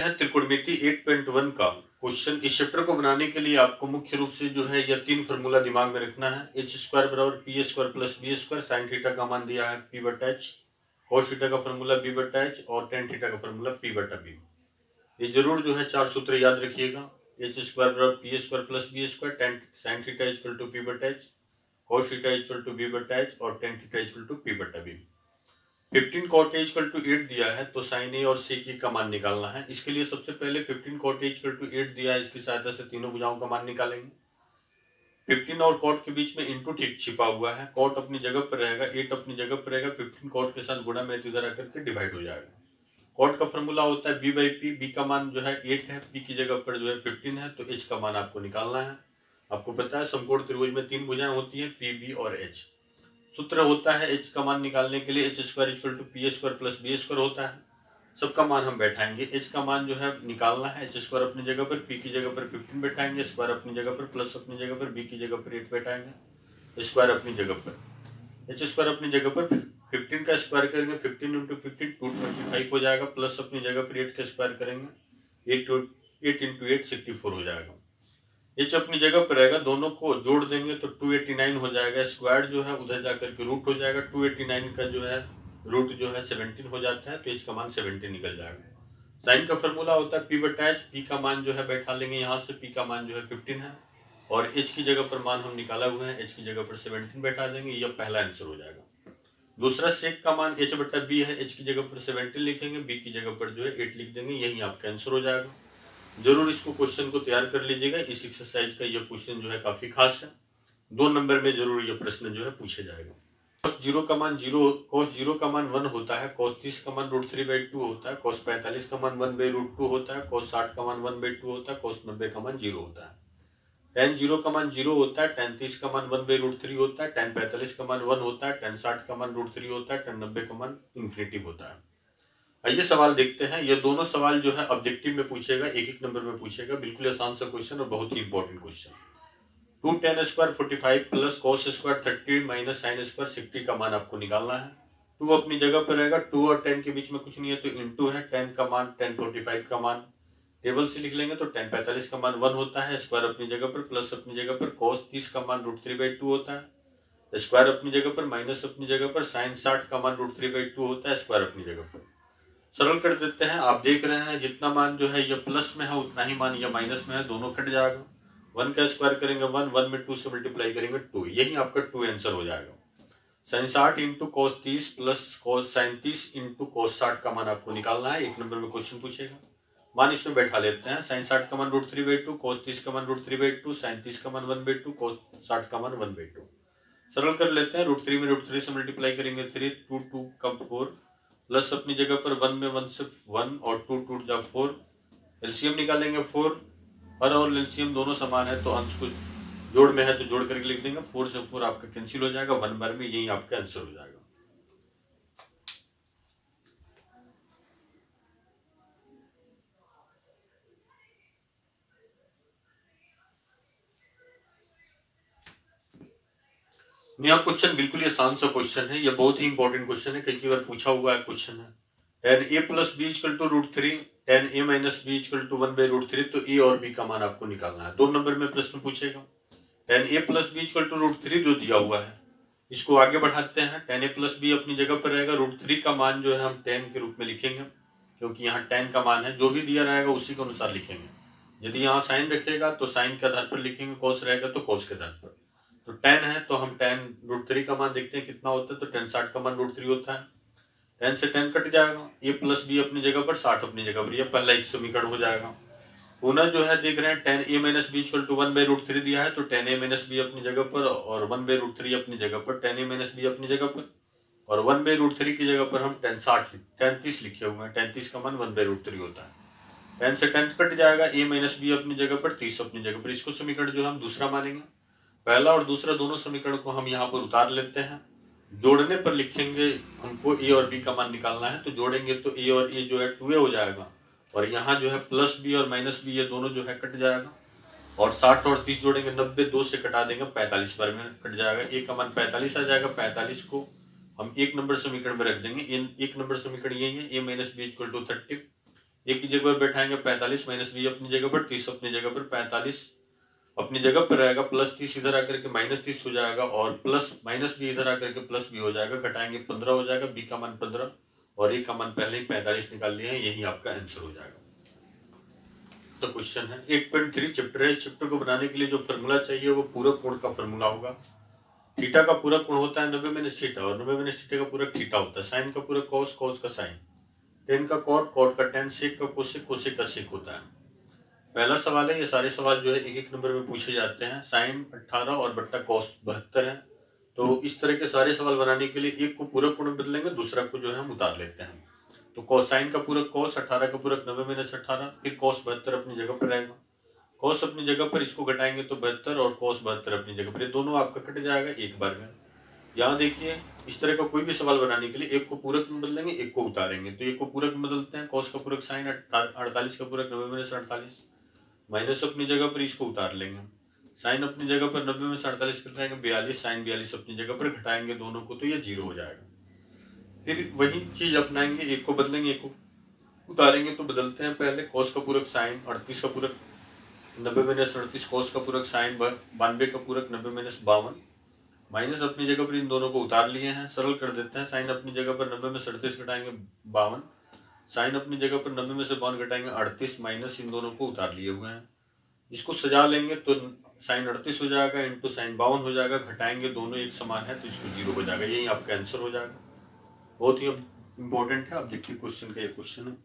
है त्रिकोणमिति 8.1 का क्वेश्चन। इस चैप्टर को बनाने के लिए आपको मुख्य रूप से जो है यह तीन फॉर्मूला दिमाग में रखना है। एच स्क्वायर बराबर P square plus B square, sine theta का मान दिया है पी बटा एच, कोस थीटा का फॉर्मूला बी बटा एच और टेन थीटा का फॉर्मूला पी बटा बी। ये जरूर जो है चार सूत्र याद रखिएगा। एच स्क्वायर बराबर P square plus B square, tan sine theta equal to P बटा H, cos theta equal to B बटा एच और tan theta equal to P बटा B. 15 cot a equal to 8 दिया है तो साइन ए और सेक A का मान निकालना है। इसके लिए सबसे पहले 15 cot a इक्वल टू 8 दिया है, इसकी सहायता से तीनों भुजाओं का मान निकालेंगे। 15 और cot के बीच में इंटू ठीक छिपा हुआ है, cot अपनी जगह पर रहेगा, 8 अपनी जगह पर रहेगा, 15 cot के साथ गुणा में इधर आकर के डिवाइड हो जाएगा। cot का फॉर्मूला होता है b बाई पी, b का मान जो है 8 है, p की जगह पर जो है 15 है, तो h का मान आपको निकालना है। आपको पता है समकोण त्रिभुज में तीन भुजाएं होती हैं, p, b और h। सूत्र होता है h का मान निकालने के लिए H square equal to P square plus B square होता है। सबका मान हम बैठाएंगे। h का मान जो है निकालना है, एच स्क्वायर अपनी जगह पर, p की जगह पर 15 बैठाएंगे, स्क्वायर अपनी जगह पर, प्लस अपनी जगह पर, b की जगह पर 8 बैठाएंगे, स्क्वायर अपनी जगह पर। एच स्क्वायर अपनी जगह पर 15 का स्क्वायर करेंगे, 15 इंटू 15 225 हो जाएगा, प्लस अपनी जगह पर 8 का स्क्वायर करेंगे, 8 इंटू 8 64 हो जाएगा। एच अपनी जगह पर रहेगा, दोनों को जोड़ देंगे तो 289 हो जाएगा। स्क्वायर जो है उधर जाकर के रूट हो जाएगा, 289 का जो है रूट जो है 17 हो जाता है, तो एच का मान 17 निकल जाएगा। साइन का फॉर्मूला होता है पी बटा एच, पी का मान जो है बैठा लेंगे यहाँ से, पी का मान जो है 15 है और एच की जगह पर मान हम निकाला हुआ है, एच की जगह पर 17 बैठा देंगे, यह पहला आंसर हो जाएगा। दूसरा सेक का मान एच बटा बी है, एच की जगह पर 17 लिखेंगे, बी की जगह पर जो है 8 लिख देंगे, यही आपका आंसर हो जाएगा। जरूर इसको क्वेश्चन को तैयार कर लीजिएगा। इस एक्सरसाइज का यह क्वेश्चन जो है काफी खास है, 2 नंबर में जरूर यह प्रश्न जो है पूछे जाएगा। cos 0 का मान 1 होता है, cos 30 का मान √3/2 होता है, cos 45 का मान 1/√2 होता है, cos 60 का मान 1/2 होता है, cos 90 का मान 0 होता है। tan 0 का मान 0 होता है, tan 30 का मान 1/√3 होता है, tan 45 का मान 1 होता है, tan 60 का मान √3 होता है, tan 90 का मान इन्फिनिटी होता है। आइए सवाल देखते हैं। ये दोनों सवाल जो है ऑब्जेक्टिव में पूछेगा, एक एक नंबर में पूछेगा। बिल्कुल आसान सा क्वेश्चन और बहुत ही important question. 2 tan square 45 plus cos square 30 minus sine square 60 का मान आपको निकालना है। 2 अपनी जगह पर रहेगा, 2 और 10 के बीच में कुछ नहीं है तो इंटू है, 10 का मान, 10 45 का मान टेबल से लिख लेंगे तो 10 45 का मान 1 होता है, स्क्वायर अपनी जगह पर, प्लस अपनी जगह पर, कॉस 30 का मान √3/2 होता है, स्क्वायर अपनी जगह पर, माइनस अपनी जगह पर, साइन 60 का मान √3/2 होता है, स्क्वायर अपनी जगह पर। सरल कर देते हैं। आप देख रहे हैं जितना मान जो है ये प्लस में है उतना ही मान ये माइनस में है, दोनों कट जाएगा। 1 का स्क्वायर करेंगे 1, 1 में 2 से मल्टीप्लाई करेंगे 2, यही आपका 2 आंसर हो जाएगा। Sine 60 into cos 30 plus cos sine 30 into cos 60 का मान आपको निकालना है। एक नंबर में क्वेश्चन पूछेगा, मान इसमें बैठा लेते हैं। साइन 60 का मान √3/2, कॉस 30 का मान √3/2, साइन 30 का मान 1/2, कॉस 60 का मान 1/2। सरल कर लेते हैं। √3 में √3 से मल्टीप्लाई करेंगे 3, 2 2 का 4, प्लस अपनी जगह पर 1 में 1 से 1 और 2 2 जा 4, एलसीएम निकालेंगे 4, और एलसीएम दोनों समान है तो अंश को जोड़ में है तो जोड़ करके लिख देंगे, 4 से 4 आपका कैंसिल हो जाएगा, 1 बार में यही आपका आंसर हो जाएगा। नया क्वेश्चन बिल्कुल आसान सा क्वेश्चन है, यह बहुत ही इंपॉर्टेंट क्वेश्चन है, कई बार पूछा हुआ है क्वेश्चन है। tan a plus B equal to √3, tan a minus B equal to 1/√3, तो a और b का मान आपको निकालना है। 2 नंबर में प्रश्न पूछेगा। tan a plus B equal to √3 जो दिया हुआ है, इसको आगे बढ़ाते हैं। tan a प्लस बी अपनी जगह पर रहेगा, √3 का मान जो है हम tan के रूप में लिखेंगे, क्योंकि यहाँ tan का मान है, जो भी दिया रहेगा उसी के अनुसार लिखेंगे। यदि यहाँ साइन रखेगा तो साइन के आधार पर लिखेंगे, कॉस रहेगा तो कॉस के आधार पर। तो tan है तो हम tan √3 का मान देखते हैं कितना होता है, तो tan 60 का मान √3 होता है। tan से tan कट जाएगा, a प्लस बी अपनी जगह पर, 60 अपनी जगह पर, यह पहला एक समीकरण हो जाएगा। पुनः जो है देख रहे हैं tan a minus B equal to 1/√3 दिया है, तो tan a माइनस बी अपनी जगह पर और 1/√3 अपनी जगह पर, tan a माइनस बी अपनी जगह पर और 1/√3 की जगह पर हम tan 30 लिखे हुए हैं, tan 30 का मान 1/√3 होता है। tan से tan कट जाएगा, a माइनस बी अपनी जगह पर, 30 अपनी जगह पर। इसको समीकरण जो हम दूसरा मानेंगे। पहला और दूसरा दोनों समीकरण को हम यहाँ पर उतार लेते हैं। जोड़ने पर लिखेंगे, हमको a और b का मान निकालना है, तो जोड़ेंगे तो a और a जो है 2a हो जाएगा, और यहाँ जो है प्लस b और माइनस b ये दोनों जो है कट जाएगा, और 60 और 30 जोड़ेंगे 90, 2 से कटा देंगे 45 बार में कट जाएगा, a का मान 45 आ जाएगा। 45 को हम एक नंबर समीकरण में रख देंगे, एक नंबर समीकरण यही है, a minus B equal to 30, A की जगह पर बैठाएंगे 45 माइनस बी अपनी जगह पर 30 अपनी जगह पर 45 अपनी जगह पर रहेगा, प्लस 30 इधर आकर के माइनस 30 हो जाएगा और प्लस माइनस बी इधर आकर के प्लस बी हो जाएगा, घटाएंगे 15 हो जाएगा, बी का मान 15 और ए का मान पहले ही 45 निकाल लिया है, यही आपका आंसर हो जाएगा। तो क्वेश्चन है 8.3 चैप्टर है। इस चैप्टर को बनाने के लिए जो फॉर्मूला चाहिए वो पूरक कोण का फॉर्मूला होगा। थीटा का पूरक कोण होता है 90 माइनस थीटा और 90 माइनस थीटा का पूरक थीटा होता है। साइन का पूरक कॉस, कॉस का साइन, टेन का कॉट, कॉट का टेन, सेक का कोसेक, कोसेक का सेक होता है। पहला सवाल है, ये सारे सवाल जो है एक एक नंबर में पूछे जाते हैं। साइन 18 और बट्टा कॉस 72 है। तो इस तरह के सारे सवाल बनाने के लिए एक को पूरक कोण बदलेंगे, दूसरा को जो है हम उतार लेते हैं। तो कोसाइन का पूरक कॉस, 18 का पूरक 90 माइनस 18, फिर कॉस 72 अपनी जगह पर रहेगा, कॉस अपनी जगह पर, इसको घटाएंगे तो 72 और कॉस 72 अपनी जगह पर, ये दोनों आपका कट जाएगा एक बार में। यहाँ देखिए इस तरह का कोई भी सवाल बनाने के लिए एक को पूरक में बदलेंगे, एक को उतारेंगे। तो एक को पूरक में बदलते हैं, कॉस का पूरक साइन, 48 का पूरक 90 माइनस 48, माइनस अपनी जगह पर, इसको उतार लेंगे। साइन अपनी जगह पर 90 में से 48 घटाएंगे 42, साइन 42 अपनी जगह पर, घटाएंगे दोनों को तो ये 0 हो जाएगा। फिर वही चीज अपनाएंगे, एक को बदलेंगे एक को उतारेंगे। तो बदलते हैं पहले, कॉस का पूरक साइन 38 का पूरक 90 माइनस 38, कॉस का पूरक साइन 92 का पूरक 90 माइनस 52, माइनस अपनी जगह पर इन दोनों को उतार लिए हैं, सरल कर देते हैं। साइन अपनी जगह पर 90 में 37 घटाएंगे 52, साइन अपनी जगह पर 90 में से 52 घटाएंगे 38, माइनस इन दोनों को उतार लिए हुए हैं। इसको सजा लेंगे तो साइन 38 हो जाएगा इंटू साइन 52 हो जाएगा, घटाएंगे दोनों एक समान है तो इसको 0 हो जाएगा, यही आपका आंसर हो जाएगा। बहुत ही इंपॉर्टेंट है। आप देखिए क्वेश्चन का ये क्वेश्चन है।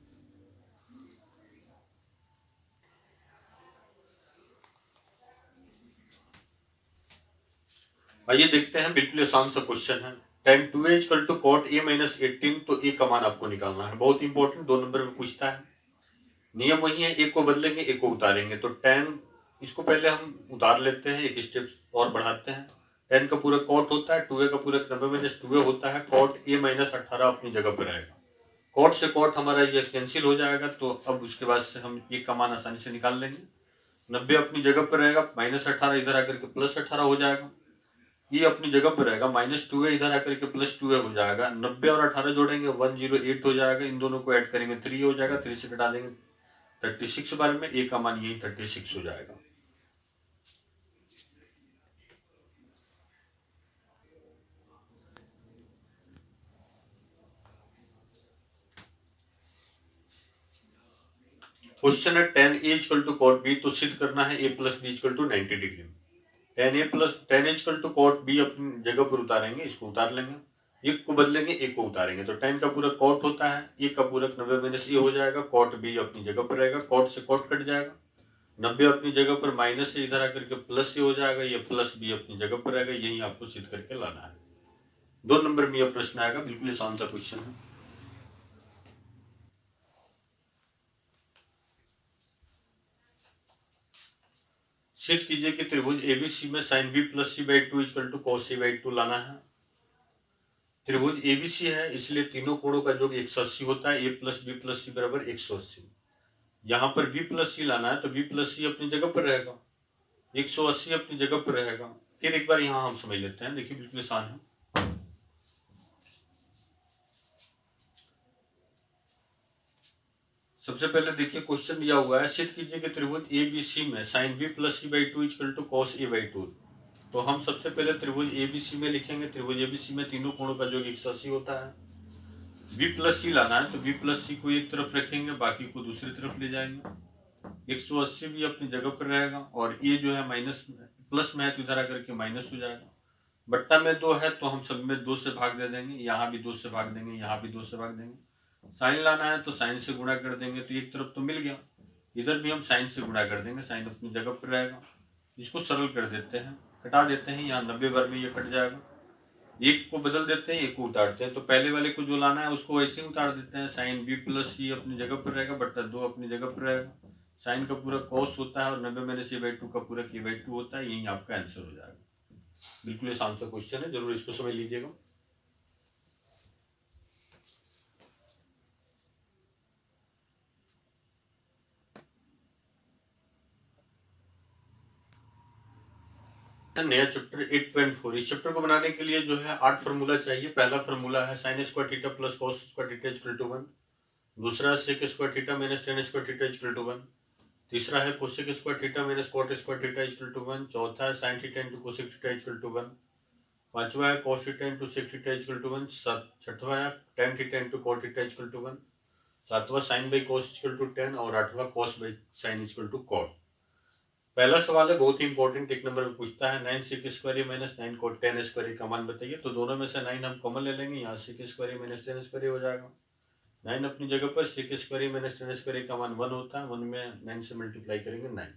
आइए देखते हैं, बिल्कुल आसान सा क्वेश्चन है। tan 2a equal to cot a minus 18, तो a का मान आपको निकालना है। बहुत इंपॉर्टेंट, 2 नंबर में पूछता है। नियम वही है, एक को बदलेंगे एक को उतारेंगे। तो tan, इसको पहले हम उतार लेते हैं, एक स्टेप और बढ़ाते हैं। tan का पूरक cot होता है, 2a का पूरक 90 माइनस 2a होता है, cot a माइनस 18 अपनी जगह पर रहेगा। cot से cot हमारा ये कैंसिल हो जाएगा, तो अब उसके बाद से हम एक का मान आसानी से निकाल लेंगे। 90 अपनी जगह पर रहेगा, माइनस 18 इधर आकर के प्लस 18 हो जाएगा, ये अपनी जगह पर रहेगा, माइनस 2a इधर आकर के प्लस 2a हो जाएगा। 90 और 18 जोड़ेंगे 108 हो जाएगा, इन दोनों को ऐड करेंगे 3 हो जाएगा, 3 से घटा देंगे 36 बार में, a का मान यही 36 हो जाएगा। क्वेश्चन है tan a equal to cot b, तो सिद्ध करना है a plus b equal to 90 degree. tan a equal to cot b अपनी जगह पर उतारेंगे, इसको उतार लेंगे, एक को बदलेंगे एक को उतारेंगे। तो tan का पूरक cot होता है, a का पूरक 90 माइनस a हो जाएगा, cot b अपनी जगह पर रहेगा, cot से cot कट जाएगा, 90 अपनी जगह पर, माइनस से इधर आकर के प्लस से हो जाएगा, ये प्लस बी अपनी जगह पर रहेगा, यही आपको सिद्ध करके लाना है। 2 नंबर में यह प्रश्न आएगा, बिल्कुल आसान सा क्वेश्चन है। सिद्ध कीजिए कि त्रिभुज एबीसी में sine B plus C by two equal to cos C by two लाना है। त्रिभुज एबीसी है, इसलिए तीनों कोणों का योग 180 होता है, ए प्लस बी प्लस सी बराबर 180। यहाँ पर बी प्लस सी लाना है, तो बी प्लस सी अपनी जगह पर रहेगा, 180 अपनी जगह पर रहेगा। फिर एक बार यहाँ हम समझ लेते हैं, देखिए बिल्कुल आसान है। सबसे पहले देखिए क्वेश्चन दिया हुआ है, सिद्ध कीजिए कि त्रिभुज ए बी सी में sine B plus C by two equal to cos A by two. तो हम सबसे पहले त्रिभुज ए बी सी में लिखेंगे, त्रिभुज ए बी सी में तीनों कोणों का योग 180 होता है। बी प्लस सी लाना है, तो बी प्लस सी को एक तरफ रखेंगे, बाकी को दूसरी तरफ ले जाएंगे। 180 भी अपनी जगह पर रहेगा, और ये जो है माइनस प्लस में है तो इधर आकर के माइनस हो जाएगा। बट्टा में 2 है तो हम सब में 2 से भाग दे देंगे, यहाँ भी 2 से भाग देंगे, यहाँ भी 2 से भाग देंगे। साइन लाना है तो साइन से गुणा कर देंगे, तो एक तरफ तो मिल गया, इधर भी हम साइन से गुणा कर देंगे, साइन अपनी जगह पर रहेगा। इसको सरल कर देते हैं, हटा देते हैं, यहाँ 90 बार में ये कट जाएगा। एक को बदल देते हैं, एक को उतारते हैं। तो पहले वाले को जो लाना है उसको वैसे ही उतार देते हैं, साइन बी प्लस सी अपनी जगह पर रहेगा, बट्टा 2 अपनी जगह पर रहेगा। साइन का पूरा कॉस होता है और 90 माइनस ए बाई टू का पूरा के बाई टू होता है, यही आपका आंसर हो जाएगा। बिल्कुल आसान सा क्वेश्चन है, जरूर इसको समझ लीजिएगा। नया चैप्टर 8.4। इस चैप्टर को बनाने के लिए जो है 8 फार्मूला चाहिए। पहला फार्मूला है sine square theta plus cos square theta equal to 1। दूसरा sec square theta minus tan square theta equal to 1। तीसरा है cosec square theta minus cot square theta equal to 1। चौथा है sine theta into cosec theta equal to 1। पांचवा है cos theta into sec theta equal to 1। छठवा है tan theta into cot theta equal to 1। सातवां sine by cos equal to 10 और आठवां cos by sine equal to cot. पहला सवाल है बहुत ही इंपॉर्टेंट, एक नंबर में पूछता है 9 sec square minus 9 cot 10 square का मान बताइए। तो दोनों में से 9 हम कॉमन ले लेंगे, यहाँ सेक स्क्वायर माइनस 10 स्क्वायर हो जाएगा। 9 अपनी जगह पर, सेक स्क्वायर माइनस 10 स्क्वायर का मान 1 होता है, 1 में 9 से मल्टीप्लाई करेंगे 9,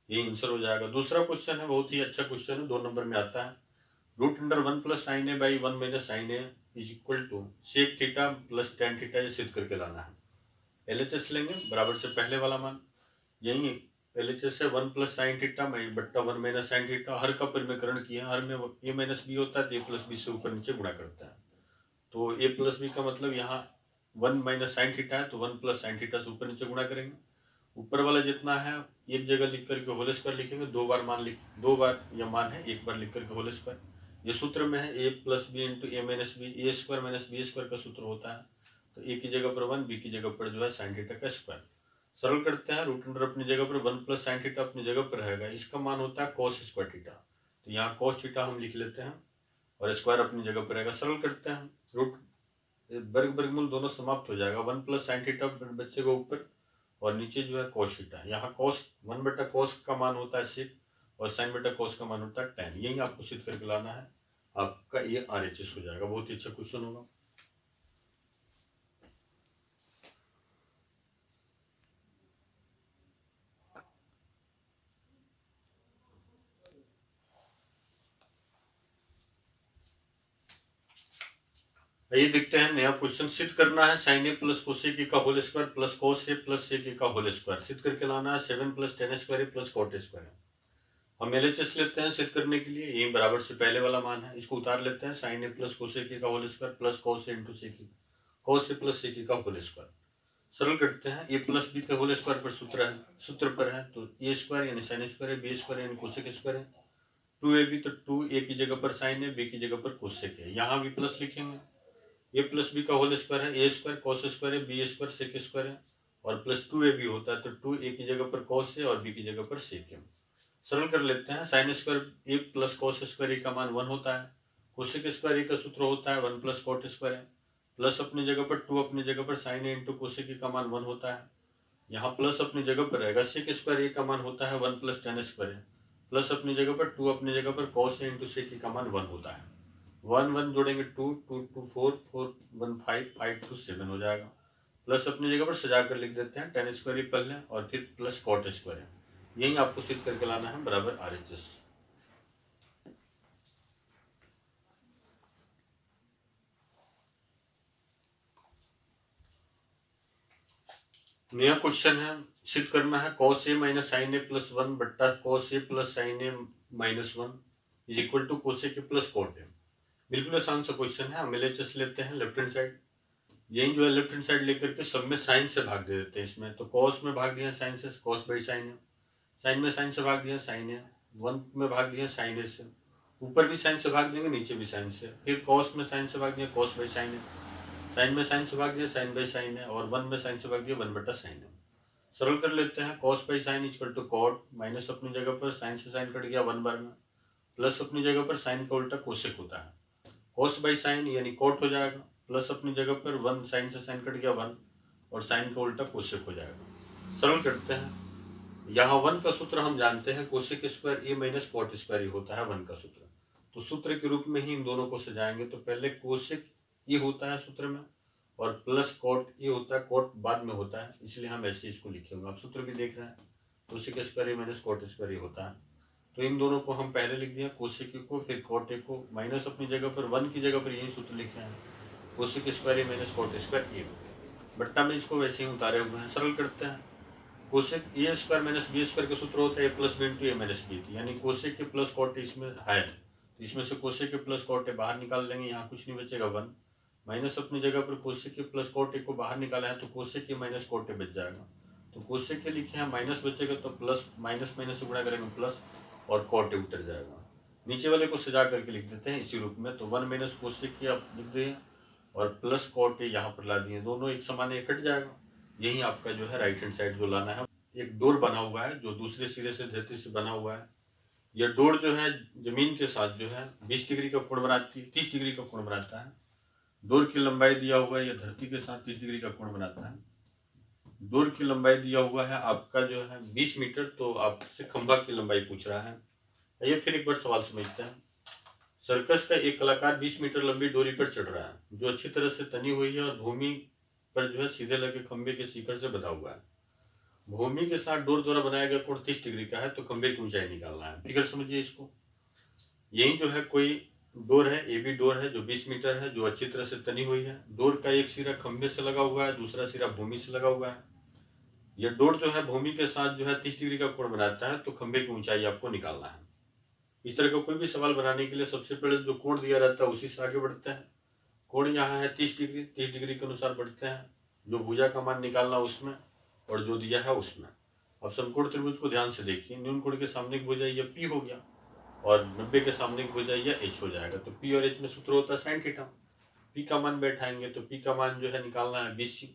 ये आंसर हो जाएगा। दूसरा क्वेश्चन है बहुत ही अच्छा क्वेश्चन है, 2 नंबर में आता है। Root under 1 plus sine A by 1 minus sine A is equal to sec theta plus tan theta, ये सिद्ध करके लाना है। एलएचएस लेंगे बराबर से पहले वाला मान, यही एलएचएस है 1 प्लस साइन थीटा बट्टा 1 माइनस साइन थीटा। हर का परिमेकरण किया, हर में ए माइनस बी होता है तो ए प्लस बी से ऊपर नीचे गुणा करता है। तो ए प्लस बी का मतलब यहाँ 1 माइनस साइन थीटा है तो 1 प्लस साइन थीटा से ऊपर नीचे गुणा करेंगे। ऊपर वाला जितना है एक जगह लिख करके होल स्क्वायर लिखेंगे, दो बार यह मान है, एक बार लिख करके होल स्क्वायर। ये सूत्र में है A plus B into A minus B, A square minus B square का सूत्र होता है। तो ए की जगह पर 1, बी की जगह पर जो है साइन थीटा का स्क्वायर। सरल करते हैं, रूट अंडर अपनी जगह पर 1 प्लस साइन थीटा अपनी जगह पर रहेगा, इसका मान होता है कॉस स्क्वायर थीटा। तो यहाँ कॉस थीटा हम लिख लेते हैं और स्क्वायर अपनी जगह पर रहेगा। सरल करते हैं, रूट वर्गमूल दोनों समाप्त हो जाएगा। 1 प्लस साइन थीटा बचेगा ऊपर और नीचे जो है कॉस थीटा। यहाँ कॉस 1 बटा कॉस का मान होता है सेक और साइन बटा कॉस का मान होता है टेन। यही आपको सिद्ध करके लाना है, आपका ये आरएचएस हो जाएगा। बहुत ही अच्छा क्वेश्चन होगा। ये देखते हैं नया क्वेश्चन। सिद्ध करना है sine A plus cosec A का whole square plus cos A plus sec A का होल स्क्वायर। सिद्ध करके लाना है 7 plus tan square plus cot square. हम एलएचएस लेते हैं सिद्ध करने के लिए, ये बराबर से पहले वाला मान है, इसको उतार लेते हैं। Sine A plus cosec A का whole square plus cos A into sec A, cos A plus sec A का होल स्क्वायर। सरल करते हैं, ए प्लस बी के होल स्क्वायर पर सूत्र पर है तो ए स्क्वायर यानी साइन स्क्वायर है, बी स्क्वायर यानी कोसेक स्क्वायर है। 2ab तो 2 ए की जगह पर साइन है, बी की जगह पर कोसेक है। यहाँ भी प्लस लिखेंगे, ए प्लस बी का होल स्क्वायर है, ए स्क्वायर कॉस स्क्वायर है, बी स्क्वायर सेक स्क्वायर है और प्लस 2ab होता है तो 2a की जगह पर कॉस है और बी की जगह पर सेक है। सरल कर लेते हैं, साइन स्क्वायर ए प्लस कॉस स्क्वायर ए का मान 1 होता है, कोसेक स्क्वायर ए का सूत्र होता है 1 प्लस कॉट स्क्वायर है, प्लस अपनी जगह पर 2 अपनी जगह पर sine A into cosec A का मान 1 होता है। यहाँ प्लस अपनी जगह पर रहेगा, सेक स्क्वायर ए का मान होता है 1 प्लस टेन स्क्वायर है, प्लस अपनी जगह पर 2 अपनी जगह पर cos A into sec A का मान 1 होता है। 1 1 जोड़ेंगे 2 2 2 4 4 1 5 5 2 7 हो जाएगा। प्लस अपनी जगह पर सजा कर लिख देते हैं, टेन स्क्वायर पहले और फिर प्लस कॉट स्क्वायर है। यही आपको सिद्ध करके लाना है बराबर आरएचएस। नया क्वेश्चन है, सिद्ध करना है cos A minus sine A plus 1 बट्टा cos A plus sine A minus 1 is equal to cosec A plus cot A. बिल्कुल आसान सा क्वेश्चन है। हम एलएचएस लेते हैं लेफ्ट हैंड साइड, यही जो है लेफ्ट हैंड साइड लेकर के सब में साइन से भाग दे देते हैं। इसमें तो कॉस में भाग दिया साइन से, कॉस बाई साइन है, साइन में साइन से भाग दिया साइन है, 1 में भाग दिया साइन ए से, ऊपर भी साइन से भाग देंगे नीचे भी साइन से, फिर कॉस में साइन से भाग दिया कॉस बाई साइन है, साइन में साइन से भाग दिया साइन बाई साइन है और 1 में साइन से भाग दिया 1 बटा साइन है। सरल कर लेते हैं, cos by sine equal to cot, minus अपनी जगह पर साइन से साइन कट गया 1 बार में, प्लस अपनी जगह पर साइन का उल्टा कोसेक होता है, कॉस बाई साइन यानी कॉट हो जाएगा, प्लस अपनी जगह पर 1 साइन से साइन कट गया 1 और साइन का उल्टा कोसेक हो जाएगा। सरल करते हैं, यहाँ 1 का सूत्र हम जानते हैं कोसेक स्क्वायर ए माइनस कॉट स्क्वायर ए होता है 1 का सूत्र। तो सूत्र के रूप में ही इन दोनों को सजाएंगे। तो पहले कोसेक ए होता है सूत्र में और प्लस कॉट ए होता है, कॉट बाद में होता है, इसलिए हम ऐसे इसको लिखे होंगे। आप सूत्र भी देख रहे हैं, कोसेक स्क्वायर ए माइनस कॉट स्क्वायर ए होता है। तो इन दोनों को हम पहले लिख दिया, कोसेक ए को फिर कॉट ए को, माइनस अपनी जगह पर 1 की जगह पर यही सूत्र लिखे हैं, कोसेक स्क्वायर ए माइनस कॉट स्क्वायर ए। बट्टा में इसको वैसे ही उतारे हुए हैं। सरल करते हैं, cosec A square minus B square का सूत्र होता है A plus B into A minus B, यानी कोसेक के प्लस कॉट इसमें है तो इसमें से कोसेक के प्लस कॉट ए बाहर निकाल लेंगे, यहाँ कुछ नहीं बचेगा 1, माइनस अपनी जगह पर कोसेक के प्लस कॉट ए को बाहर निकाला है तो कोसेक के माइनस कॉट ए बच जाएगा। तो कोसेक के लिखे हैं, माइनस बचेगा तो प्लस माइनस माइनस से गुणा करेंगे प्लस और कॉट ए उतर जाएगा। नीचे वाले को सजा करके लिख देते हैं इसी रूप में। तो 1 माइनस कोसेक के आप लिख दिए और प्लस कॉट ए यहाँ पर ला दिए, दोनों एक समान है, कट जाएगा। यही आपका जो है राइट हैंड साइड जो लाना है। एक डोर बना हुआ है जो दूसरे सिरे से धरती से बना हुआ है। यह डोर जो है जमीन के साथ जो है 20 डिग्री का कोण बनाती है, 30 डिग्री का कोण बनाता है। डोर की लंबाई दिया हुआ है, यह धरती के साथ 30 डिग्री का कोण बनाता है। डोर की लंबाई दिया हुआ है आपका जो है 20 मीटर, तो आपसे खंभा की लंबाई पूछ रहा है। ये फिर एक बार सवाल समझते हैं। सर्कस का एक कलाकार 20 मीटर लंबी डोरी पर चढ़ रहा है जो अच्छी तरह से तनी हुई है और भूमि पर जो है सीधे लगे खंभे के शिखर से बंधा हुआ है। भूमि के साथ डोर द्वारा बनाया गया कोण 30 डिग्री का है, तो खंभे की ऊंचाई निकालना है। फिगर समझिए इसको। यही जो है कोई डोर है, ए बी डोर है जो 20 मीटर है, जो अच्छी तरह से तनी हुई है। डोर का एक सिरा खंभे से लगा हुआ है, दूसरा सिरा भूमि से लगा हुआ है। यह डोर जो है भूमि के साथ जो है 30 डिग्री का कोण बनाता है, तो खंभे की ऊंचाई आपको निकालना है। इस तरह का कोई भी सवाल बनाने के लिए सबसे पहले जो कोण दिया रहता है उसी से आगे बढ़ते हैं। कोण यहाँ है 30 डिग्री, 30 डिग्री के अनुसार बढ़ते हैं। जो भुजा का मान निकालना उसमें और जो दिया है उसमें। अब समकोण त्रिभुज को ध्यान से देखिए। न्यून कोण के सामने की भुजा यह P हो गया और 90 के सामने की भुजा यह H हो जाएगा। तो P और H में सूत्र होता है साइन थीटा। P का मान बैठाएंगे तो P का मान जो है निकालना है 20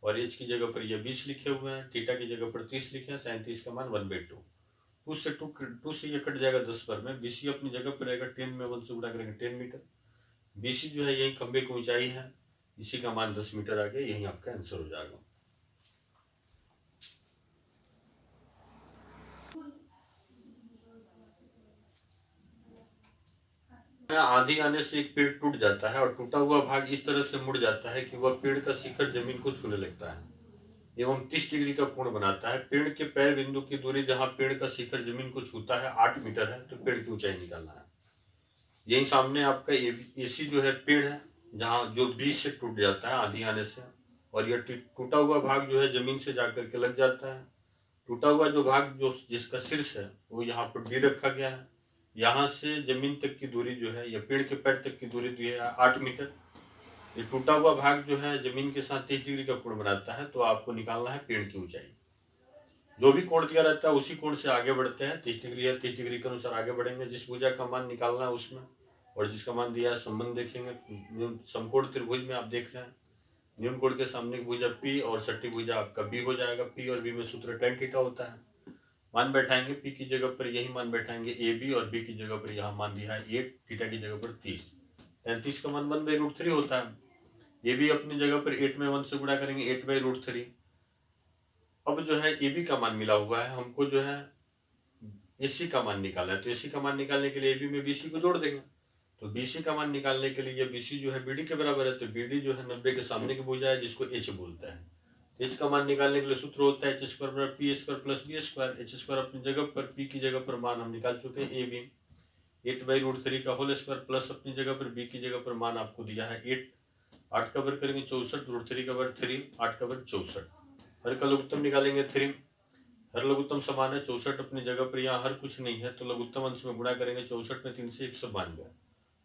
और H की जगह पर यह 20 लिखे हुए हैं, थीटा की जगह पर 30 लिखे हैं, साइन 30 का मान 1/2। टू से ये कट जाएगा 10 पर में। BC अपनी जगह पर रहेगा, 10 में 1 से गुणा करेंगे 10 मीटर। BC जो है यही खंबे की ऊंचाई है, इसी का मान 10 मीटर आ गया। यही आपका आंसर हो जाएगा। आंधी आने से एक पेड़ टूट जाता है और टूटा हुआ भाग इस तरह से मुड़ जाता है कि वह पेड़ का शिखर जमीन को छूने लगता है एवं 30 डिग्री का कोण बनाता है। पेड़ के पैर बिंदु की दूरी जहां पेड़ का शिखर जमीन को छूता है 8 मीटर है, तो पेड़ की ऊंचाई निकालना है। यही सामने आपका एसी जो है पेड़ है, जहां जो बीच से टूट जाता है आंधी आने से, और यह टूटा हुआ भाग जो है जमीन से जाकर के लग जाता है। टूटा हुआ जो भाग जो जिसका शीर्ष है वो यहाँ पर डी रखा गया है। यहाँ से जमीन तक की दूरी जो है या पेड़ के पैर तक की दूरी जो है 8 मीटर। ये टूटा हुआ भाग जो है जमीन के साथ 30 डिग्री का कोण बनाता है, तो आपको निकालना है पेड़ की ऊंचाई। जो भी कोण दिया रहता है उसी कोण से आगे बढ़ते हैं। 30 डिग्री है, 30 डिग्री के अनुसार आगे बढ़ेंगे। जिस भुजा का मान निकालना है उसमें और जिसका मान दिया है संबंध देखेंगे। समकोण त्रिभुज में आप देख रहे हैं न्यून कोण के सामने की भुजा P और सट्टी भुजा आपका B हो जाएगा। P और B में सूत्र tan थीटा होता है। मान बैठाएंगे, P की जगह पर यही मान बैठाएंगे AB और B की जगह पर यहाँ मान दिया है 8, थीटा की जगह पर 30। tan 30 का मान 1/√3 होता है। ये भी अपनी जगह पर 8 में 1 से गुणा करेंगे 8/√3। अब जो है AB का मान मिला हुआ है, हमको जो है AC का मान निकालना है। तो AC का मान निकालने के लिए AB में BC को जोड़ देंगे। तो BC का मान निकालने के लिए BC जो है BD के बराबर है, तो BD जो है 90 के सामने की भुजा है जिसको H बोलता है। H का मान निकालने के लिए सूत्र होता है H² बराबर P² प्लस B²। H² अपनी जगह पर, P की जगह पर मान हम निकाल चुके हैं AB 8/√3 का होल स्क्वायर, प्लस अपनी जगह पर B की जगह पर मान आपको दिया है 8। 8 का वर्ग करेंगे 64, √3 का वर्ग 3, 8 का वर्ग 64। हर का लघुत्तम निकालेंगे 3। हर लघुत्तम समान है 64 अपनी जगह पर, यहाँ हर कुछ नहीं है तो लघुत्तम अंश में गुणा करेंगे 64 में 3 से 192।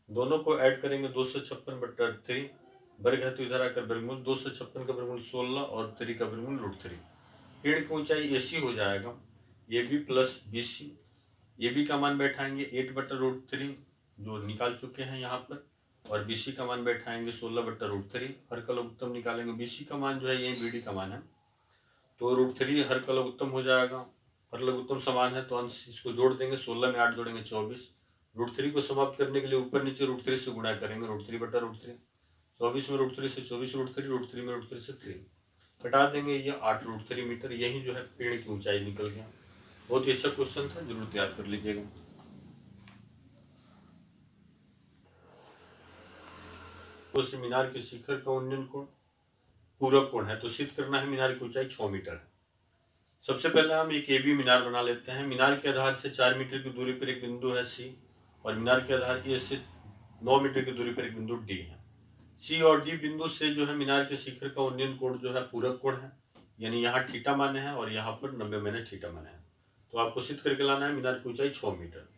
दोनों को ऐड करेंगे 256/3। वर्ग है तो इधर आकर वर्गमूल 256 का वर्गमूल 16 और 3 का वर्गमूल √3। पेड़ की ऊंचाई AC हो जाएगा AB प्लस BC। AB का मान बैठाएंगे 8/√3 जो निकाल चुके हैं यहाँ पर, और BC का मान बैठाएंगे 16/√3। हर का लघुत्तम निकालेंगे, BC का मान जो है यही BD का मान है, तो √3 हर का लघुत्तम हो जाएगा। हर लघुत्तम समान है तो अंश इसको जोड़ देंगे, 16 में 8 जोड़ेंगे 24। √3 को समाप्त करने के लिए ऊपर नीचे √3 से गुणा करेंगे, √3/√3। 24 में √3 से 24 √3, √3 में √3 से 3 घटा देंगे, ये 8√3 मीटर। यही जो है पेड़ की ऊंचाई निकल गया। बहुत ही अच्छा क्वेश्चन था, जरूर याद कर लीजिएगा। तो मीनार के शिखर का उन्नयन कोण पूरक कोण है, तो सिद्ध करना है मीनार की ऊंचाई 6 मीटर है। सबसे पहले हम एक AB मीनार बना लेते हैं। मीनार के आधार से 4 मीटर की दूरी पर एक बिंदु है C, और मीनार के आधार A से 9 मीटर की दूरी पर एक बिंदु D है। C और D बिंदु से जो है मीनार के शिखर का उन्नयन कोण जो है पूरक कोण है, यानी यहाँ थीटा माने है और यहाँ पर 90 माइनस थीटा माने है। तो आपको सिद्ध करके लाना है मीनार की ऊंचाई 6 मीटर।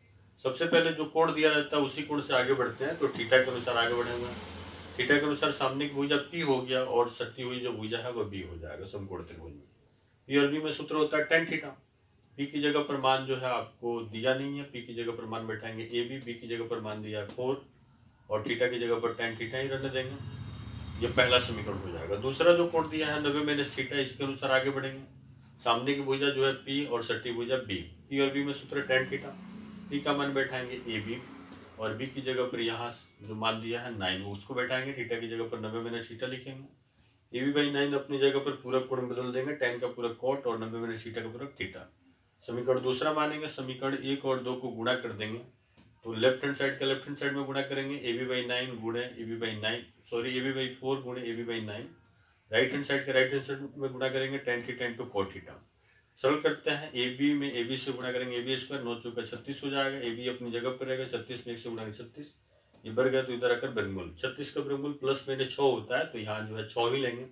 सबसे पहले जो कोण दिया रहता है उसी कोण से आगे बढ़ते हैं, तो थीटा के अनुसार आगे बढ़ेंगे। थीटा के अनुसार सामने की भुजा P हो गया और सटी हुई जो भुजा है वह B हो जाएगा समकोण त्रिभुज में। P और B में सूत्र होता है tan थीटा। P की जगह पर मान जो है आपको दिया नहीं है, P की जगह पर मान बैठाएंगे AB, B की जगह पर मान दिया 4 और थीटा की जगह पर tan थीटा ही रहने देंगे। ये पहला समीकरण हो जाएगा। दूसरा जो कोण दिया है 90 माइनस थीटा, इसके अनुसार आगे बढ़ेंगे। सामने की भुजा जो है P और सटी भुजा B, P और B में सूत्र tan थीटा। P का मान बैठाएंगे AB और B की जगह पर यहाँ जो मान दिया है 9 उसको बैठाएंगे, थीटा की जगह पर 90 माइनस थीटा लिखेंगे। AB/9 अपनी जगह पर पूरा कोण बदल देंगे, tan का पूरा cot और 90 माइनस थीटा का पूरा थीटा। समीकरण दूसरा मानेंगे, समीकरण 1 और 2 को गुणा कर देंगे, तो लेफ्ट हैंड साइड का लेफ्ट हैंड साइड में गुणा करेंगे, AB/9 गुणे AB/4 गुणे AB/9, राइट हैंड साइड का राइट हैंड साइड में गुणा करेंगे, tan theta into cot theta. सरल करते हैं, AB में AB से गुणा करेंगे, AB स्क्वायर 9 चौका 36 हो जाएगा, AB अपनी जगह पर रहेगा, 36 में 1 से गुणा 36, ये बढ़ गया तो इधर आकर वर्गमूल, 36 का वर्गमूल प्लस माइनस 6 होता है, तो यहाँ जो है 6 ही लेंगे,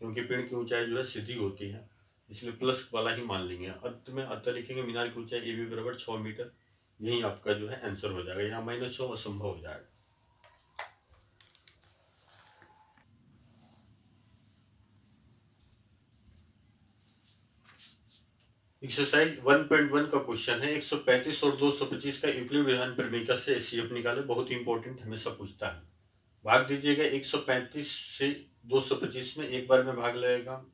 क्योंकि पेड़ की ऊंचाई जो है सीधी होती है, इसलिए प्लस वाला ही मान लेंगे। अंत में अतः लिखेंगे, मीनार की ऊंचाई AB बराबर 6 मीटर, यही आपका जो है आंसर हो जाएगा। यहाँ -6 असंभव हो जाएगा। एक्सरसाइज 1.1 का क्वेश्चन है, 135 और 225 का यूक्लिड विधान प्रमेय से एचसीएफ निकाले, बहुत ही इंपॉर्टेंट, हमेशा पूछता है। भाग दीजिएगा 135 से 225 में एक बार में भाग लगेगा,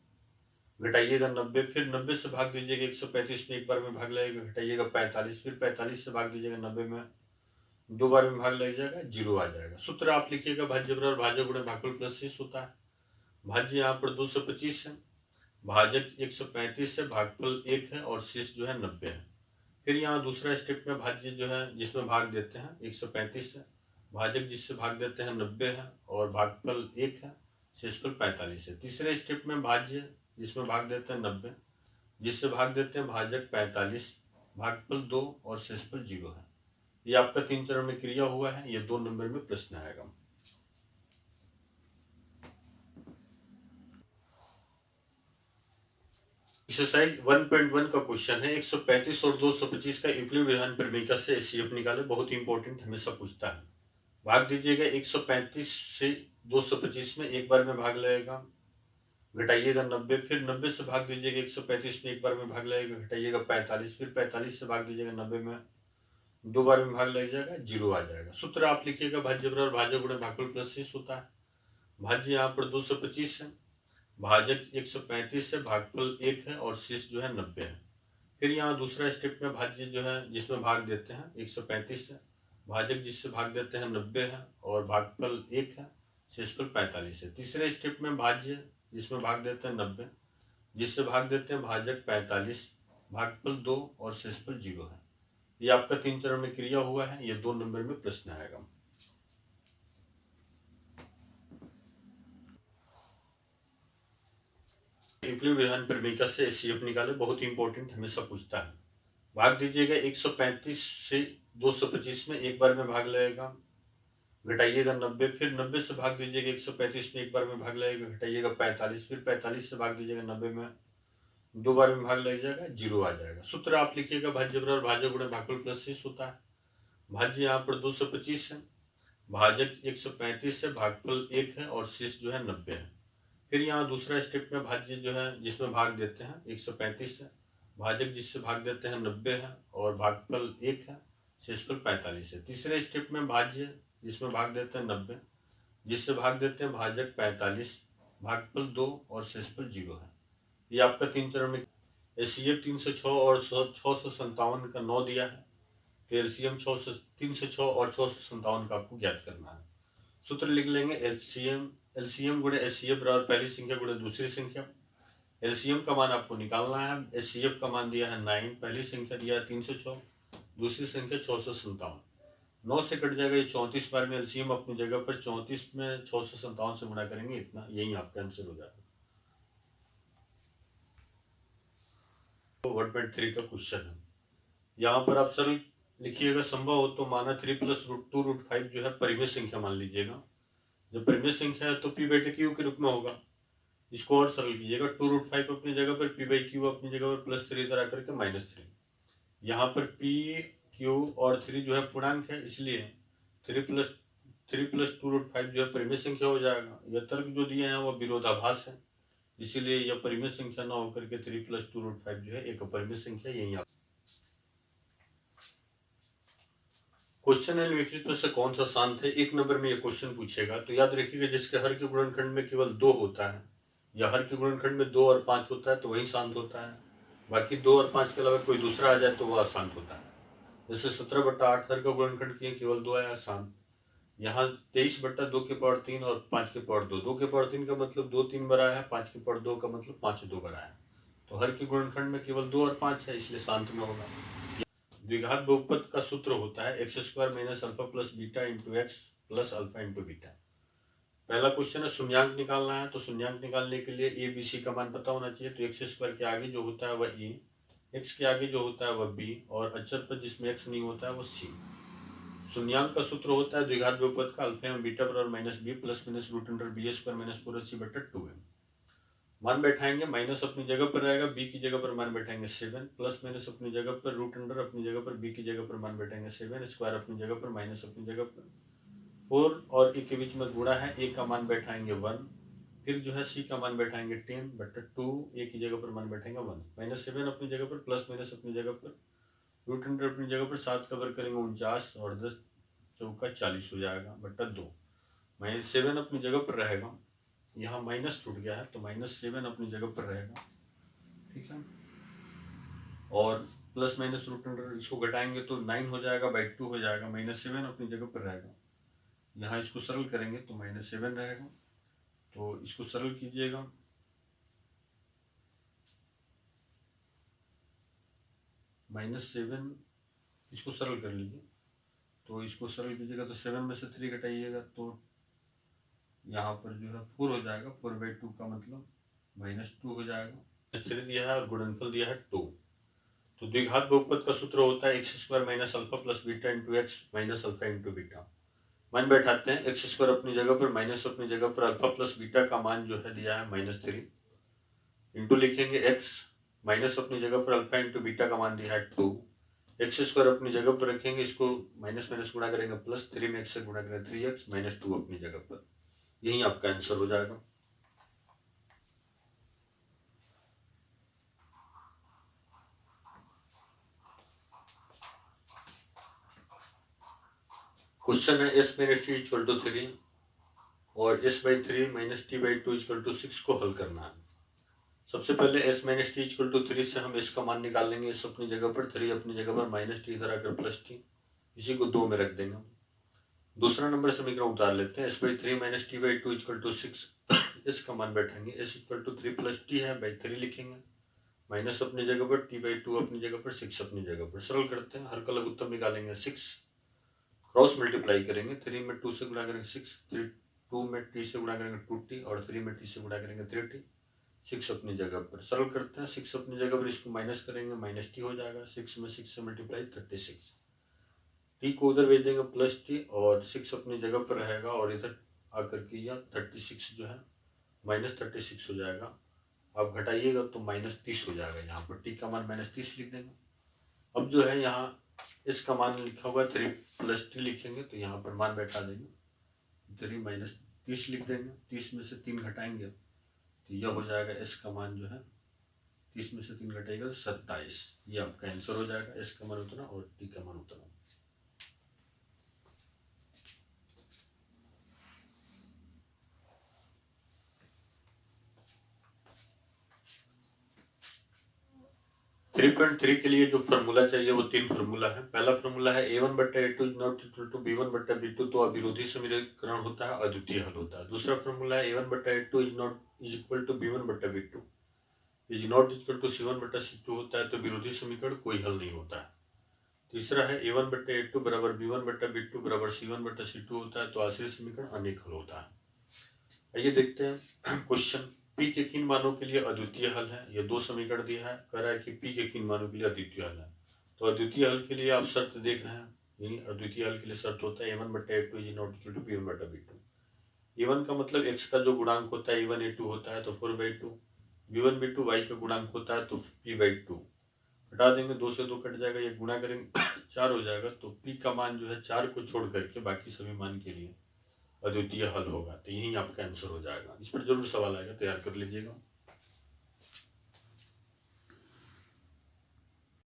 घटाइएगा 90, फिर 90 से भाग दीजिएगा 135 में एक बार में भाग लगेगा, घटाइएगा 45, फिर 45 से भाग दीजिएगा 90 में, दो बार में भाग लग जाएगा, 0 आ जाएगा। सूत्र आप लिखिएगा, भाज्य बराबर भाज्य गुणे भागफल प्लस शेष होता है। भाज्य यहाँ पर 225 है, भाजक 135 है, भागफल 1 है और शेष जो है 90 है। फिर यहाँ दूसरा स्टेप में भाज्य जो है जिसमें भाग देते हैं 135 है, भाजक जिससे भाग देते हैं 90 है और भागफल 1 है, शेषफल 45 है। तीसरे स्टेप में भाज्य जिसमें भाग देते हैं 90, जिससे भाग देते हैं भाजक 45, भागफल 2 और शेषफल 0 है। ये आपका 3 चरण में क्रिया हुआ है, ये 2 नंबर में प्रश्न आएगा। एक्सरसाइज 1.1 का क्वेश्चन है, 135 और 225 का यूक्लिड विधान प्रमेय से एचसीएफ निकाले, बहुत ही इंपॉर्टेंट, हमेशा पूछता है। भाग दीजिएगा 135 से 225 में एक बार में भाग लगेगा, घटाइएगा 90, फिर 90 से भाग दीजिएगा 135 में एक बार में भाग लगेगा, घटाइएगा 45, फिर 45 से भाग दीजिएगा 90 में, दो बार में भाग लग जाएगा, 0 आ जाएगा। सूत्र आप लिखिएगा, भाज्य बराबर भाज्य गुणे भागफल प्लस शेष होता है। भाज्य यहाँ पर 225 है, भाजक 135 है, भागफल 1 है और शेष जो है 90 है। फिर यहाँ दूसरा स्टेप में भाज्य जो है जिसमें भाग देते हैं 135 है, भाजक जिससे भाग देते हैं 90 है और भागफल 1 है, शेषफल 45 है। तीसरे स्टेप में भाज्य जिसमें भाग देते हैं 90, जिससे भाग देते हैं भाजक 45, भागफल 2 और शेषफल 0 है। ये आपका 3 चरण में क्रिया हुआ है, ये 2 नंबर में प्रश्न आएगा। यूक्लिड विधान प्रमेय से एचसीएफ निकाले, बहुत ही इंपॉर्टेंट, हमेशा पूछता है। भाग दीजिएगा 135 से 225 में एक बार में भाग लगेगा, घटाइएगा 90, फिर 90 से भाग दीजिएगा 135 में एक बार में भाग लगेगा, घटाइएगा 45, फिर 45 से भाग दीजिएगा 90 में, दो बार में भाग लग जाएगा, 0 आ जाएगा। सूत्र आप लिखिएगा, भाज्य बराबर भाज्य गुणे भागफल प्लस शेष होता है। भाज्य यहाँ पर 225 है, भाजक 135 है, भागफल 1 है और शेष जो है 90 है। फिर यहाँ दूसरा स्टेप में भाज्य जो है जिसमें भाग देते हैं 135 है, भाजक जिससे भाग देते हैं 90 है और भागफल 1 है, शेषफल 45 है। तीसरे स्टेप में भाज्य जिसमें भाग देते हैं 90, जिससे भाग देते हैं भाजक 45, भागफल 2 और शेषफल 0 है। ये आपका 3 चरण में एचसीएफ 306 और 657 का 9 दिया है, तो एलसीएम 306 और 657 का आपको ज्ञात करना है। सूत्र लिख लेंगे, एलसीएम गुणे एचसीएफ बराबर पहली संख्या गुणे दूसरी संख्या। एलसीएम का मान आपको निकालना है, एचसीएफ का मान दिया है 9, पहली संख्या दिया है 306, दूसरी संख्या 657, 9 से कट जाएगा ये 34 बार में, एलसीएम अपनी जगह पर 34 में 657 से गुणा करेंगे, इतना, यही आपका आंसर हो जाएगा। 1.3 का क्वेश्चन है, यहाँ पर आप सरल लिखिएगा, संभव हो तो माना 3 + √2√5 जो है परिमेय संख्या मान लीजिएगा। जब परिमेय संख्या है तो पी बटे क्यू के रूप में होगा। इसको और सरल कीजिएगा, 2√5 अपनी जगह पर, p/q अपनी जगह पर, +3 इधर आकर के -3। यहाँ पर p, q और 3 जो है पूर्णांक है, इसलिए 3 + 2√5 जो है परिमेय संख्या हो जाएगा। यह तर्क जो दिए हैं वो विरोधाभास है, इसीलिए यह परिमेय संख्या ना होकर के 3 + 2√5 जो है एक अपरिमेय संख्या, यही आप क्वेश्चन है निम्नलिखित में से कौन सा शांत है? 1 नंबर में ये क्वेश्चन पूछेगा, तो याद रखिएगा जिसके हर के गुणनखंड में केवल 2 होता है या हर के गुणनखंड में 2 और 5 होता है तो वही शांत होता है। बाकी 2 और 5 के अलावा कोई दूसरा आ जाए तो वह अशांत होता है। जैसे 17/8 हर का गुणनखंड किए केवल 2 आया शांत। यहाँ 23/2 के पावर 3 और 5 के पावर 2। 2 के पावर 3 का मतलब 2 3 बार आया है, 5 के पावर 2 का मतलब 5 2 बार आया है। तो हर के गुणनखंड में केवल 2 और 5 है, इसलिए शांत में होगा। द्विघात बहुपद का सूत्र होता है x² minus alpha plus beta into x plus alpha into beta. पहला क्वेश्चन है शून्यांक निकालना है, तो शून्यांक निकालने के लिए ए बी सी का मान पता होना चाहिए। तो x² के आगे जो होता है वह ए, x के आगे जो होता है वह बी और अचर पर जिसमें x नहीं होता है वह सी। शून्यांक का सूत्र होता है द्विघात बहुपद का अल्फा एवं बीटा बराबर minus B plus minus root under B square minus 4ac/2m। मान बैठाएंगे, माइनस अपनी जगह पर रहेगा, बी की जगह पर मान बैठाएंगे 7, प्लस माइनस अपनी जगह पर, रूट अंडर अपनी जगह पर, बी की जगह पर मान बैठाएंगे 7, स्क्वायर अपनी जगह पर, माइनस अपनी जगह पर, 4 और ए के बीच में गुणा है, ए का मान बैठाएंगे 1, फिर जो है सी का मान बैठाएंगे 10/2, ए की जगह पर मान बैठाएंगे 1, माइनस 7 अपनी जगह पर, प्लस माइनस अपनी जगह पर, रूट अंडर अपनी जगह पर, 7 का वर्ग करेंगे 49 और 10 चौका 40 हो जाएगा बट्टा 2। माइनस 7 अपनी जगह पर रहेगा, यहाँ माइनस छूट गया है तो -7 अपनी जगह पर रहेगा, ठीक है। और प्लस माइनस रूट अंडर इसको घटाएंगे तो 9 हो जाएगा, बाई 2 हो जाएगा, -7 अपनी जगह पर रहेगा। यहाँ इसको सरल करेंगे तो -7 रहेगा, तो इसको सरल कीजिएगा, -7 इसको सरल कर लीजिए, तो इसको सरल कीजिएगा तो 7 में से 3 घटाइएगा तो यहाँ पर जो है 4 हो जाएगा, 4/2 का मतलब -2 हो जाएगा। 3 दिया है और गुणनफल दिया है 2। तो द्विघात बहुपद का सूत्र होता है x² minus alpha plus beta into x minus alpha into beta. मान बैठाते हैं, x² अपनी जगह पर, माइनस अपनी जगह पर, अल्फा प्लस बीटा का मान जो है दिया है -3, इंटू लिखेंगे x, माइनस अपनी जगह पर, अल्फा इंटू बीटा का मान दिया है 2, x² अपनी जगह पर रखेंगे, इसको माइनस माइनस गुणा करेंगे प्लस, 3 में x से गुणा करेंगे 3x माइनस 2 अपनी जगह पर। यही आपका आंसर हो जाएगा। क्वेश्चन है s minus T equal to 3 और s/3 minus t/2 equal to 6 को हल करना है। सबसे पहले s minus T equal to 3 से हम s का मान निकाल लेंगे। s अपनी जगह पर, 3 अपनी जगह पर, माइनस टी इधर आकर प्लस टी, इसी को 2 में रख देंगे। दूसरा नंबर समीकरण उतार लेते हैं, s/3 minus t/2 equal to 6। s का मान बैठाएंगे, s equal to 3 plus T है, बाई 3 लिखेंगे, माइनस अपनी जगह पर, t/2 अपनी जगह पर, 6 अपनी जगह पर। सरल करते हैं, हर का लघुत्तम निकालेंगे, 6 क्रॉस मल्टीप्लाई करेंगे, 3 में 2 से गुणा करेंगे 6, 2 में t से गुणा करेंगे 2t और 3 में t से गुणा करेंगे 3t, 6 अपनी जगह पर। सरल करते हैं, 6 अपनी जगह पर, इसको माइनस करेंगे, -t हो जाएगा, 6 में 6 से मल्टीप्लाई 36, t को उधर भेज देंगे प्लस t और 6 अपनी जगह पर रहेगा और इधर आकर के यह 36 जो है -36 हो जाएगा। आप घटाइएगा तो -30 हो जाएगा, यहाँ पर t का मान -30 लिख देंगे। अब जो है यहाँ इसका मान लिखा हुआ 3 प्लस टी लिखेंगे तो यहाँ पर मान बैठा देंगे, 3 माइनस 30 लिख देंगे, 30 में से 3 घटाएंगे तो यह हो जाएगा s का मान जो है 30 में से 3 घटाएगा तो 27। ये आपका आंसर हो जाएगा, s का मान उतना और t का मान उतना। थ्री पॉइंट 3 के लिए जो फार्मूला चाहिए वो 3 फार्मूला है। पहला फार्मूला है a1/a2 is not equal to b1/b2, तो अविरोधी समीकरण होता है, अद्वितीय हल होता है। दूसरा फार्मूला है a1/a2 is equal to b1/b2 is not equal to c1/c2 होता है, तो विरोधी समीकरण कोई हल नहीं होता है। तीसरा है a1/a2 बराबर b1/b2 बराबर c1/c2 होता है, तो आश्रित समीकरण अनेक हल होता है। आइए देखते हैं क्वेश्चन, p के किन मानों के लिए अद्वितीय हल है। ये 2 समीकरण दिया है, कह रहा है कि p के किन मानों के लिए अद्वितीय हल है। तो अद्वितीय हल के लिए आप शर्त देख रहे हैं, यही अद्वितीय हल के लिए शर्त होता है a1/a2 is not equal to b1/b2। a1 का मतलब x का जो गुणांक होता है a1 a2 होता है तो 4/2, b1 b2 y का गुणांक होता है तो p/2। हटा देंगे, 2 से 2 कट जाएगा, ये गुणा करेंगे 4 हो जाएगा, तो p का मान जो है 4 को छोड़ करके बाकी सभी मान के लिए अद्वितीय हल होगा। तो यही आपका आंसर हो जाएगा। इस पर जरूर सवाल आएगा, तैयार कर लीजिएगा।